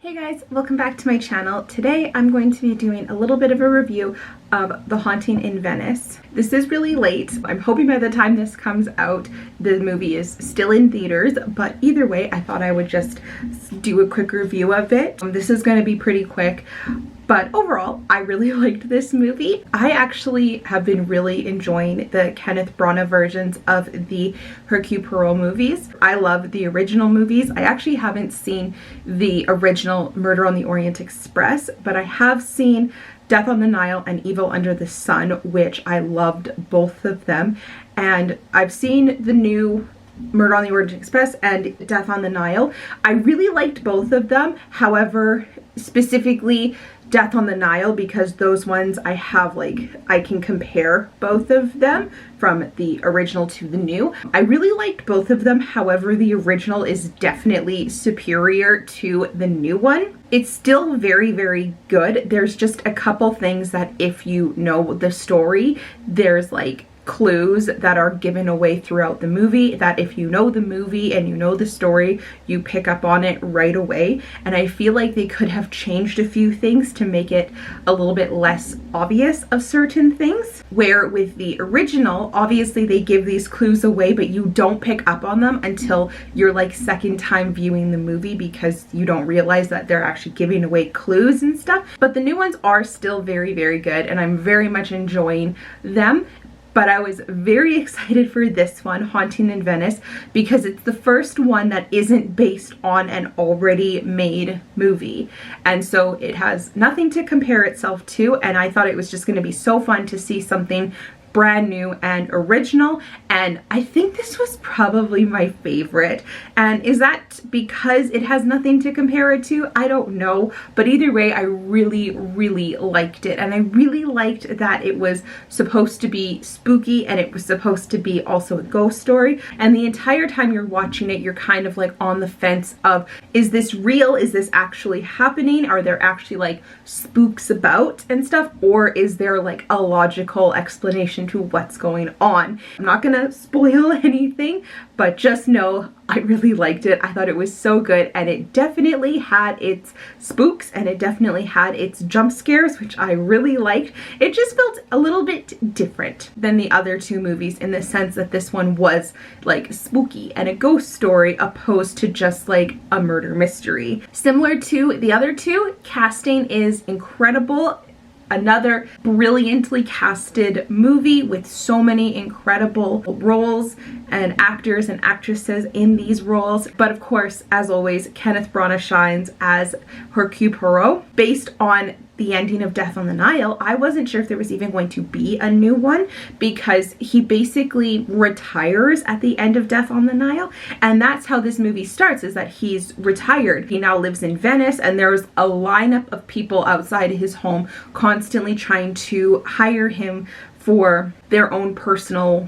Hey guys, welcome back to my channel. Today I'm going to be doing a little bit of a review of The Haunting in Venice. This is really late. I'm hoping by the time this comes out the movie is still in theaters, but either way I thought I would just do a quick review of it. This is going to be pretty quick. But overall, I really liked this movie. I actually have been really enjoying the Kenneth Branagh versions of the Hercule Poirot movies. I love the original movies. I actually haven't seen the original Murder on the Orient Express, but I have seen Death on the Nile and Evil Under the Sun, which I loved both of them. And I've seen the new Murder on the Orient Express and Death on the Nile. I really liked both of them. However, specifically Death on the Nile, because those ones I have I can compare both of them from the original to the new. I really liked both of them. However, the original is definitely superior to the new one. It's still very, very good. There's just a couple things that if you know the story, there's clues that are given away throughout the movie that if you know the movie and you know the story, you pick up on it right away. And I feel like they could have changed a few things to make it a little bit less obvious of certain things. Where with the original, obviously they give these clues away, but you don't pick up on them until you're second time viewing the movie, because you don't realize that they're actually giving away clues and stuff. But the new ones are still very, very good, and I'm very much enjoying them. But I was very excited for this one, Haunting in Venice, because it's the first one that isn't based on an already made movie. And so it has nothing to compare itself to, and I thought it was just going to be so fun to see something brand new and original, and I think this was probably my favorite. And is that because it has nothing to compare it to? I don't know, but either way I really, really liked it, and I really liked that it was supposed to be spooky and it was supposed to be also a ghost story, and the entire time you're watching it you're kind of on the fence of, is this real? Is this actually happening? Are there actually spooks about and stuff, or is there a logical explanation to what's going on? I'm not gonna spoil anything, but just know I really liked it. I thought it was so good, and it definitely had its spooks and it definitely had its jump scares, which I really liked. It just felt a little bit different than the other two movies in the sense that this one was spooky and a ghost story opposed to just a murder mystery. Similar to the other two, casting is incredible. Another brilliantly casted movie with so many incredible roles and actors and actresses in these roles. But of course, as always, Kenneth Branagh shines as Hercule Poirot. Based on the ending of Death on the Nile, I wasn't sure if there was even going to be a new one, because he basically retires at the end of Death on the Nile, and that's how this movie starts, is that he's retired. He now lives in Venice, and there's a lineup of people outside his home constantly trying to hire him for their own personal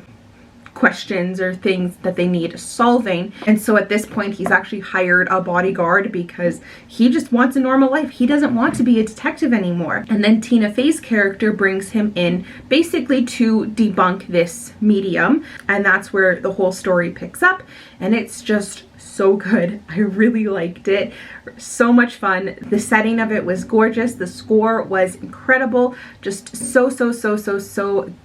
questions or things that they need solving. And so at this point he's actually hired a bodyguard because he just wants a normal life. He doesn't want to be a detective anymore. And then Tina Fey's character brings him in basically to debunk this medium, and that's where the whole story picks up, and it's just so good. I really liked it. So much fun. The setting of it was gorgeous. The score was incredible. Just so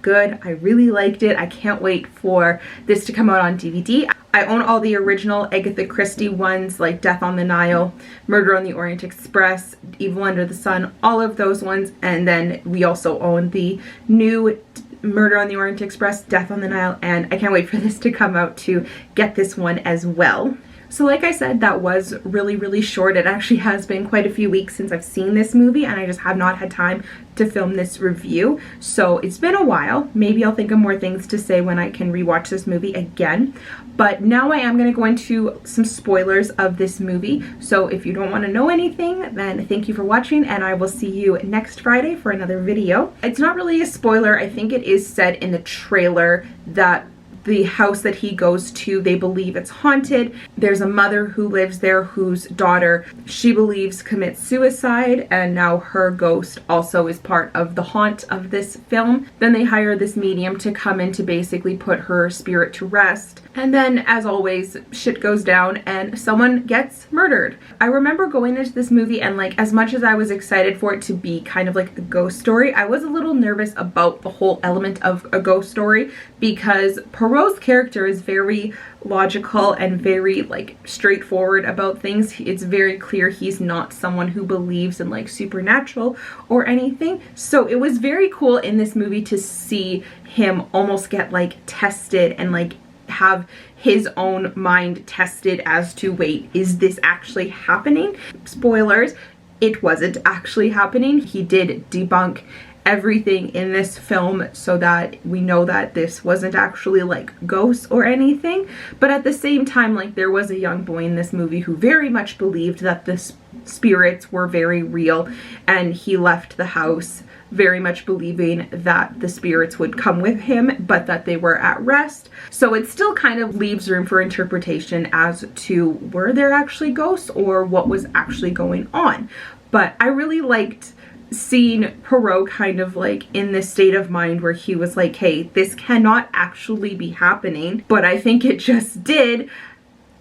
good. I really liked it. I can't wait for this to come out on DVD. I own all the original Agatha Christie ones, like Death on the Nile, Murder on the Orient Express, Evil Under the Sun, all of those ones. And then we also own the new Murder on the Orient Express, Death on the Nile, and I can't wait for this to come out to get this one as well. So like I said, that was really, really short. It actually has been quite a few weeks since I've seen this movie, and I just have not had time to film this review. So it's been a while. Maybe I'll think of more things to say when I can rewatch this movie again. But now I am going to go into some spoilers of this movie. So if you don't want to know anything, then thank you for watching, and I will see you next Friday for another video. It's not really a spoiler. I think it is said in the trailer that the house that he goes to, they believe it's haunted. there's a mother who lives there whose daughter she believes commits suicide, and now her ghost also is part of the haunt of this film. Then they hire this medium to come in to basically put her spirit to rest. And then, as always, shit goes down and someone gets murdered. I remember going into this movie and, like, as much as I was excited for it to be kind of like a ghost story, I was a little nervous about the whole element of a ghost story because Poirot's character is very logical and very, like, straightforward about things. It's very clear he's not someone who believes in, like, supernatural or anything. So it was very cool in this movie to see him almost get, like, tested and, like, have his own mind tested as to, wait, is this actually happening? Spoilers, it wasn't actually happening. He did debunk everything in this film so that we know that this wasn't actually like ghosts or anything. But at the same time, like, there was a young boy in this movie who very much believed that the spirits were very real, and he left the house very much believing that the spirits would come with him, but that they were at rest. So it still kind of leaves room for interpretation as to were there actually ghosts or what was actually going on. But I really liked seeing Poirot kind of like in this state of mind where he was like, hey, this cannot actually be happening, but I think it just did.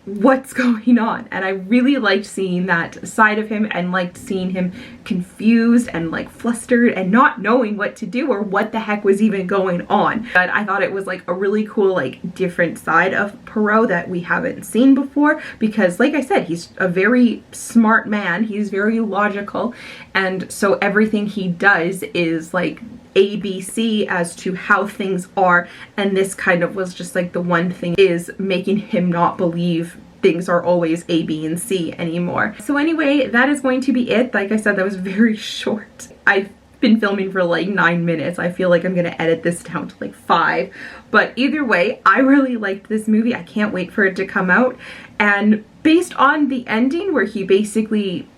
What's going on? And I really liked seeing that side of him and liked seeing him confused and like flustered and not knowing what to do or what the heck was even going on. But I thought it was like a really cool, like, different side of Poirot that we haven't seen before, because like I said, he's a very smart man, he's very logical, and so everything he does is like ABC as to how things are, and this kind of was just like the one thing is making him not believe things are always A, B, and C anymore. So anyway, that is going to be it. Like I said, that was very short. I've been filming for like 9 minutes. I feel like I'm gonna edit this down to like 5. But either way, I really liked this movie. I can't wait for it to come out. And based on the ending where he basically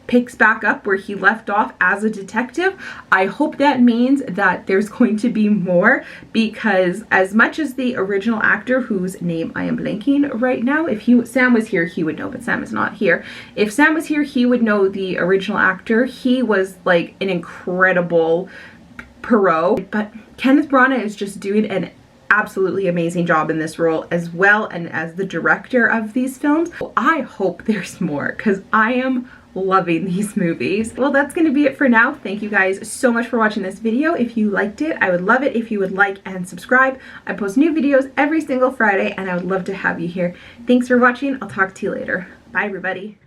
picks back up where he left off as a detective, I hope that means that there's going to be more, because as much as the original actor, whose name I am blanking right now, if Sam was here, he would know, but Sam is not here. If Sam was here, he would know the original actor. He was like an incredible Poirot, but Kenneth Branagh is just doing an absolutely amazing job in this role as well, and as the director of these films. I hope there's more, because I am loving these movies. Well, that's going to be it for now. Thank you guys so much for watching this video. If you liked it, I would love it if you would like and subscribe. I post new videos every single Friday, and I would love to have you here. Thanks for watching. I'll talk to you later. Bye, everybody.